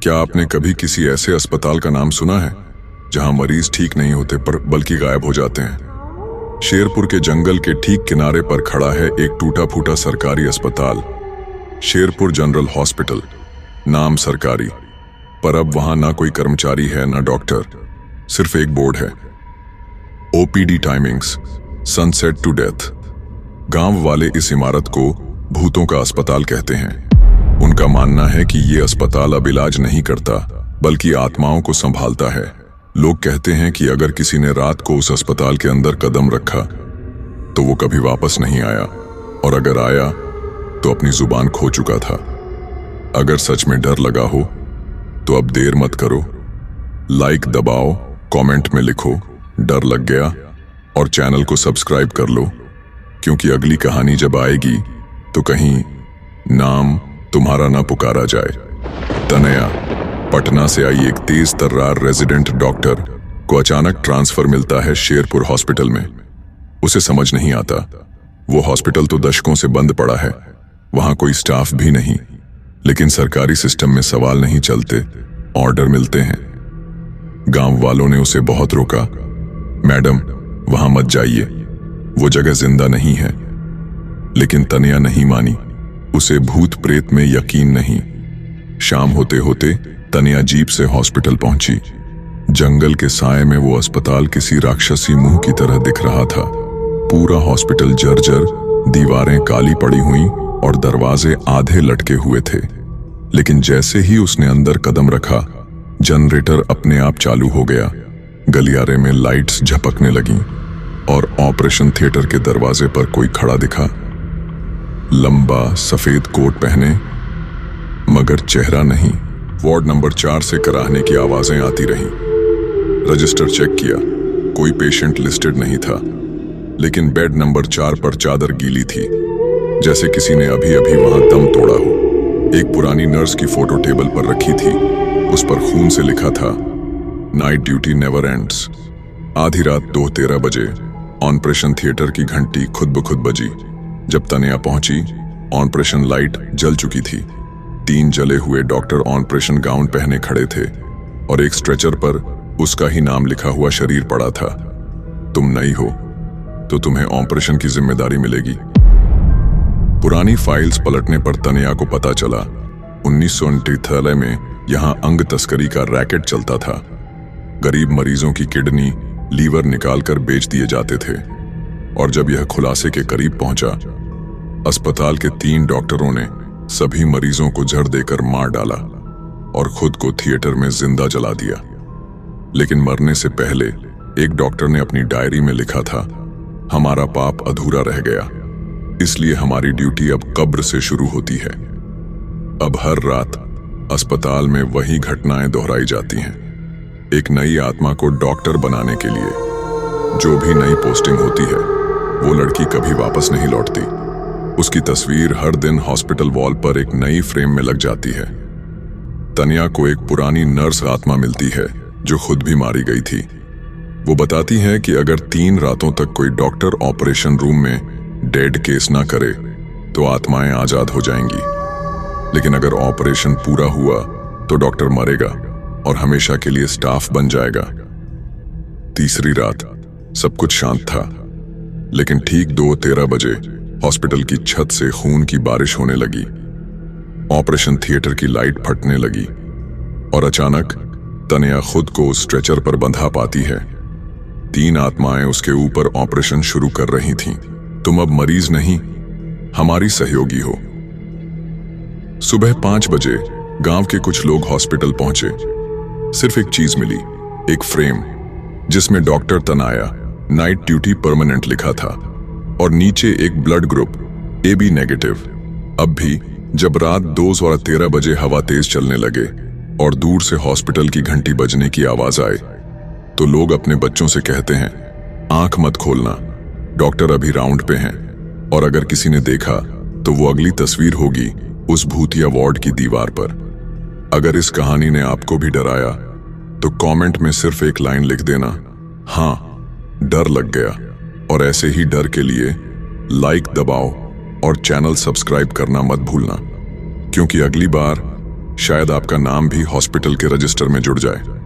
क्या आपने कभी किसी ऐसे अस्पताल का नाम सुना है जहां मरीज ठीक नहीं होते बल्कि गायब हो जाते हैं? शेरपुर के जंगल के ठीक किनारे पर खड़ा है एक टूटा फूटा सरकारी अस्पताल, शेरपुर जनरल हॉस्पिटल। नाम सरकारी, पर अब वहां ना कोई कर्मचारी है ना डॉक्टर, सिर्फ एक बोर्ड है। OPD timings, sunset to death. गांव वाले इस इमारत को भूतों का अस्पताल कहते हैं। उनका मानना है कि ये अस्पताल अब इलाज नहीं करता बल्कि आत्माओं को संभालता है। लोग कहते हैं कि अगर किसी ने रात को उस अस्पताल के अंदर कदम रखा तो वो कभी वापस नहीं आया, और अगर आया तो अपनी जुबान खो चुका था। अगर सच में डर लगा हो तो अब देर मत करो, लाइक दबाओ, कमेंट में लिखो डर लग गया और चैनल को सब्सक्राइब कर लो, क्योंकि अगली कहानी जब आएगी तो कहीं नाम तुम्हारा ना पुकारा जाए। तनया, पटना से आई एक तेज तर्रार रेजिडेंट डॉक्टर को अचानक ट्रांसफर मिलता है शेरपुर हॉस्पिटल में। उसे समझ नहीं आता, वो हॉस्पिटल तो दशकों से बंद पड़ा है, वहां कोई स्टाफ भी नहीं, लेकिन सरकारी सिस्टम में सवाल नहीं चलते, ऑर्डर मिलते हैं। गांव वालों ने उसे बहुत रोका, मैडम वहां मत जाइए, वो जगह जिंदा नहीं है। लेकिन तनया नहीं मानी, उसे भूत प्रेत में यकीन नहीं। शाम होते होते तनया जीप से हॉस्पिटल पहुंची। जंगल के साए में वो अस्पताल किसी राक्षसी मुंह की तरह दिख रहा था। पूरा हॉस्पिटल जर्जर, दीवारें काली पड़ी हुई और दरवाजे आधे लटके हुए थे। लेकिन जैसे ही उसने अंदर कदम रखा, जनरेटर अपने आप चालू हो गया, गलियारे में लाइट्स झपकने लगीं और ऑपरेशन थिएटर के दरवाजे पर कोई खड़ा दिखा। लंबा सफेद कोट पहने, मगर चेहरा नहीं। वार्ड नंबर 4 से कराहने की आवाजें आती रहीं। रजिस्टर चेक किया, कोई पेशेंट लिस्टेड नहीं था, लेकिन बेड नंबर 4 पर चादर गीली थी, जैसे किसी ने अभी अभी वहां दम तोड़ा हो। एक पुरानी नर्स की फोटो टेबल पर रखी थी, उस पर खून से लिखा था, नाइट ड्यूटी नेवर एंड्स। आधी रात 2:13 बजे ऑपरेशन थिएटर की घंटी खुद ब खुद बजी। जब तनया पहुंची, ऑपरेशन लाइट जल चुकी थी। 3 जले हुए डॉक्टर ऑपरेशन गाउन पहने खड़े थे और एक स्ट्रेचर पर उसका ही नाम लिखा हुआ शरीर पड़ा था। तुम नई हो तो तुम्हें ऑपरेशन की जिम्मेदारी मिलेगी। पुरानी फाइल्स पलटने पर तनया को पता चला 1939 में यहां अंग तस्करी का रैकेट चलता था। गरीब मरीजों की किडनी, लीवर निकालकर बेच दिए जाते थे। और जब यह खुलासे के करीब पहुंचा, अस्पताल के 3 डॉक्टरों ने सभी मरीजों को जड़ देकर मार डाला और खुद को थिएटर में जिंदा जला दिया। लेकिन मरने से पहले एक डॉक्टर ने अपनी डायरी में लिखा था, हमारा पाप अधूरा रह गया, इसलिए हमारी ड्यूटी अब कब्र से शुरू होती है। अब हर रात अस्पताल में वही घटनाएं दोहराई जाती हैं, एक नई आत्मा को डॉक्टर बनाने के लिए। जो भी नई पोस्टिंग होती है, वो लड़की कभी वापस नहीं लौटती। उसकी तस्वीर हर दिन हॉस्पिटल वॉल पर एक नई फ्रेम में लग जाती है। तनया को एक पुरानी नर्स आत्मा मिलती है जो खुद भी मारी गई थी। वो बताती है कि अगर 3 रातों तक कोई डॉक्टर ऑपरेशन रूम में डेड केस ना करे तो आत्माएं आजाद हो जाएंगी, लेकिन अगर ऑपरेशन पूरा हुआ तो डॉक्टर मरेगा और हमेशा के लिए स्टाफ बन जाएगा। तीसरी रात सब कुछ शांत था, लेकिन ठीक 2:13 बजे हॉस्पिटल की छत से खून की बारिश होने लगी। ऑपरेशन थिएटर की लाइट फटने लगी और अचानक तनया खुद को स्ट्रेचर पर बंधा पाती है। 3 आत्माएं उसके ऊपर ऑपरेशन शुरू कर रही थीं। तुम अब मरीज नहीं, हमारी सहयोगी हो। सुबह 5 बजे गांव के कुछ लोग हॉस्पिटल पहुंचे। सिर्फ एक चीज मिली, एक फ्रेम जिसमें doctor Tanaya night duty permanent लिखा था और नीचे एक ब्लड ग्रुप AB नेगेटिव। अब भी जब रात 2:13 बजे हवा तेज चलने लगे और दूर से हॉस्पिटल की घंटी बजने की आवाज आए, तो लोग अपने बच्चों से कहते हैं, आंख मत खोलना, डॉक्टर अभी राउंड पे हैं। और अगर किसी ने देखा तो वो अगली तस्वीर होगी उस भूतिया वार्ड की दीवार पर। अगर इस कहानी ने आपको भी डराया तो कमेंट में सिर्फ एक लाइन लिख देना, हाँ डर लग गया। और ऐसे ही डर के लिए लाइक दबाओ और चैनल सब्सक्राइब करना मत भूलना, क्योंकि अगली बार शायद आपका नाम भी हॉस्पिटल के रजिस्टर में जुड़ जाए।